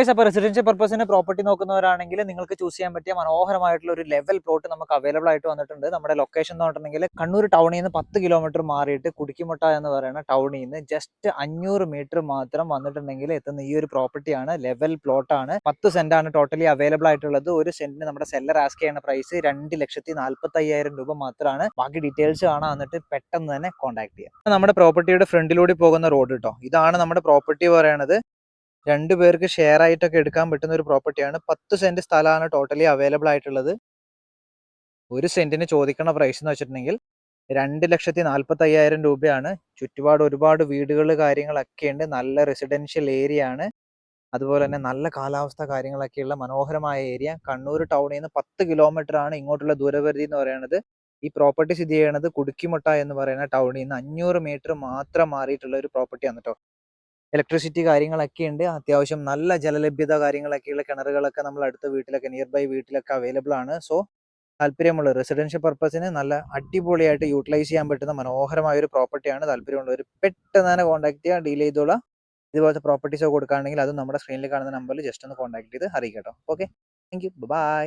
അപ്പോൾ റെസിഡൻഷ്യൽ പർപ്പസിന് പ്രോപ്പർട്ടി നോക്കുന്നവരാണെങ്കിൽ നിങ്ങൾക്ക് ചൂസ് ചെയ്യാൻ പറ്റിയ മനോഹരമായിട്ടുള്ള ഒരു ലെവൽ പ്ലോട്ട് നമുക്ക് അവൈലബിൾ ആയിട്ട് വന്നിട്ടുണ്ട്. നമ്മുടെ ലൊക്കേഷൻ എന്ന് പറഞ്ഞിട്ടുണ്ടെങ്കിൽ കണ്ണൂർ ടൗണിൽ നിന്ന് 10 കിലോമീറ്റർ മാറിയിട്ട് കുടിക്കുമുട്ട എന്ന് പറയുന്ന ടൗണിൽ നിന്ന് ജസ്റ്റ് 500 മീറ്റർ മാത്രം വന്നിട്ടുണ്ടെങ്കിൽ എത്തുന്ന ഈ ഒരു പ്രോപ്പർട്ടിയാണ്. ലെവൽ പ്ലോട്ടാണ്. 10 സെന്റാണ് ടോട്ടലി അവൈലബിൾ ആയിട്ടുള്ളത്. ഒരു സെന്റിന് നമ്മുടെ സെല്ലർ ആസ്ക് ചെയ്യുന്ന പ്രൈസ് 2,45,000 രൂപ മാത്രമാണ്. ബാക്കി ഡീറ്റെയിൽസ് കാണാൻ വന്നിട്ട് പെട്ടെന്ന് തന്നെ കോൺടാക്ട് ചെയ്യാം. നമ്മുടെ പ്രോപ്പർട്ടിയുടെ ഫ്രണ്ടിലൂടെ പോകുന്ന റോഡ് കേട്ടോ. ഇതാണ് നമ്മുടെ പ്രോപ്പർട്ടി പറയുന്നത്. 2 പേർക്ക് ഷെയർ ആയിട്ടൊക്കെ എടുക്കാൻ പറ്റുന്ന ഒരു പ്രോപ്പർട്ടിയാണ്. 10 സെന്റ് സ്ഥലമാണ് ടോട്ടലി അവൈലബിൾ ആയിട്ടുള്ളത്. ഒരു സെന്റിന് ചോദിക്കുന്ന പ്രൈസ് എന്ന് വെച്ചിട്ടുണ്ടെങ്കിൽ 2,45,000 രൂപയാണ്. ചുറ്റുപാട് ഒരുപാട് വീടുകൾ കാര്യങ്ങളൊക്കെ ഉണ്ട്. നല്ല റെസിഡൻഷ്യൽ ഏരിയ ആണ്. അതുപോലെ തന്നെ നല്ല കാലാവസ്ഥ കാര്യങ്ങളൊക്കെയുള്ള മനോഹരമായ ഏരിയ. കണ്ണൂർ ടൗണിൽ നിന്ന് 10 കിലോമീറ്റർ ആണ് ഇങ്ങോട്ടുള്ള ദൂരപരിധി എന്ന് പറയുന്നത്. ഈ പ്രോപ്പർട്ടി സ്ഥിതി ചെയ്യുന്നത് കുടുക്കിമുട്ട എന്ന് പറയുന്ന ടൗണിൽ നിന്ന് 500 മീറ്റർ മാത്രം മാറിയിട്ടുള്ള ഒരു പ്രോപ്പർട്ടിയാണ് കേട്ടോ. ഇലക്ട്രിസിറ്റി കാര്യങ്ങളൊക്കെ ഉണ്ട്. അത്യാവശ്യം നല്ല ജലലഭ്യത കാര്യങ്ങളൊക്കെയുള്ള കിണറുകളൊക്കെ നമ്മൾ അടുത്ത വീട്ടിലൊക്കെ നിയർ ബൈ വീട്ടിലൊക്കെ അവൈലബിൾ ആണ്. സോ താല്പര്യമുള്ള റെസിഡൻഷ്യൽ പർപ്പസിന് നല്ല അടിപൊളിയായിട്ട് യൂട്ടിലൈസ് ചെയ്യാൻ പറ്റുന്ന മനോഹരമായ ഒരു പ്രോപ്പർട്ടിയാണ്. താല്പര്യമുള്ളവർ പെട്ടെന്ന് തന്നെ കോൺടാക്ട് ചെയ്യുക, ഡീൽ ചെയ്തോളാം. ഇതുപോലത്തെ പ്രോപ്പർട്ടീസ് ഒക്കെ കൊടുക്കുകയാണെങ്കിൽ അത് നമ്മുടെ സ്ക്രീനിൽ കാണുന്ന നമ്പറിൽ ജസ്റ്റ് ഒന്ന് കോൺടാക്ട് ചെയ്ത് അറിയിക്കട്ടോ. Okay, thank you, by.